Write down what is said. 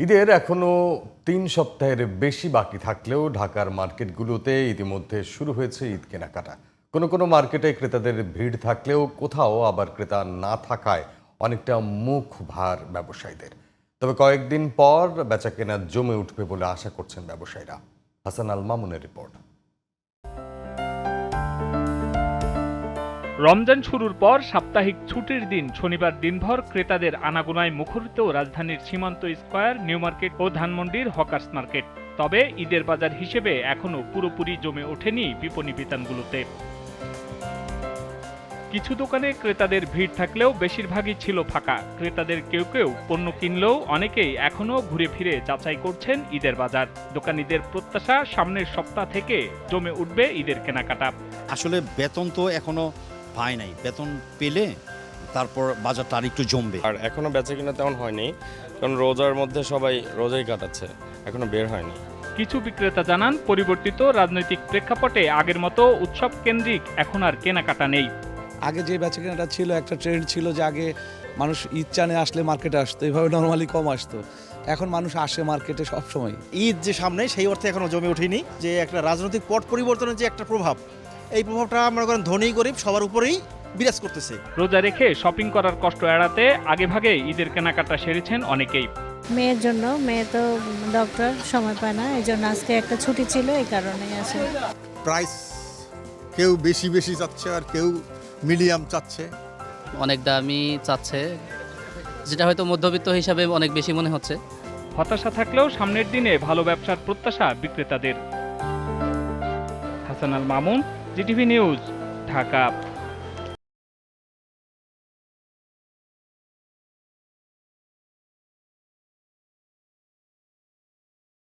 ঈদের এখনো ৩ সপ্তাহের বেশি বাকি থাকলেও ঢাকার মার্কেটগুলোতে ইতিমধ্যে শুরু হয়েছে ঈদ কেনাকাটা। কোনো কোনো মার্কেটে ক্রেতাদের ভিড় থাকলেও কোথাও আবার ক্রেতা না থাকায় অনেকটা মুখ ভার ব্যবসায়ীদের। তবে কয়েকদিন পর বেচাকেনা জমে উঠবে বলে আশা করছেন ব্যবসায়ীরা। হাসান আল মামুনের রিপোর্ট। রমজান শুরুর পর সাপ্তাহিক ছুটির দিন শনিবার দিনভর ক্রেতাদের আনাগোনায় মুখরিত রাজধানীর সীমান্ত স্কয়ার, নিউ মার্কেট ও ধানমন্ডির হকার্স মার্কেট। তবে ঈদের বাজার হিসেবে এখনও পুরোপুরি জমে ওঠেনি বিপণী বিতানগুলোতে। কিছু দোকানে ক্রেতাদের ভিড় থাকলেও বেশিরভাগই ছিল ফাঁকা। ক্রেতাদের কেউ কেউ পণ্য কিনলেও অনেকেই এখনও ঘুরে ফিরে যাচাই করছেন ঈদের বাজার। দোকানীদের প্রত্যাশা সামনের সপ্তাহ থেকে জমে উঠবে ঈদের কেনাকাটা। আসলে বেতন তো এখনো পায় নাই, বেতন পেলে তারপর বাজারটা আর একটু জমবে। আর এখনো বেচা কিনা তেমন হয়নি, কারণ রোজার মধ্যে সবাই রোজাই কাটাচ্ছে, এখনো বের হয়নি। কিছু বিক্রেতা জানান, পরিবর্তিত রাজনৈতিক প্রেক্ষাপটে আগের মতো উৎসব কেন্দ্রিক এখন আর কেনাকাটা নেই। আগে যে বেচাকেনাটা ছিল, একটা ট্রেন্ড ছিল যে আগে মানুষ ঈদ চানে আসলে মার্কেটে আসতো, এইভাবে নর্মালি কম আসতো। এখন মানুষ আসে মার্কেটে সবসময়। ঈদ যে সামনে, সেই অর্থে এখনো জমে ওঠেনি। যে একটা রাজনৈতিক পট পরিবর্তনের যে একটা প্রভাব, এই প্রভাবটা মনে করেন ধনী গরিব সবার উপরেই বিরাজ করতেছে। রোজা রেখে শপিং করার কষ্ট এড়াতে আগেভাগে ঈদের কেনাকাটা সেরেছেন অনেকেই। মেয়ের জন্য, মেয়ে তো ডক্টর, সময় পায় না, এই জন্য আজকে একটা ছুটি ছিল, এই কারণেই আসে। প্রাইস কেউ বেশি বেশি চাচ্ছে আর কেউ মিডিয়াম চাচ্ছে। অনেক দামি চাচ্ছে, যেটা হয়তো মধ্যবিত্ত হিসাবে অনেক বেশি মনে হচ্ছে। হতাশা থাকলেও সামনের দিনে ভালো ব্যবসার প্রত্যাশা বিক্রেতাদের। Hasan Al Mamun, GTV news, Dhaka.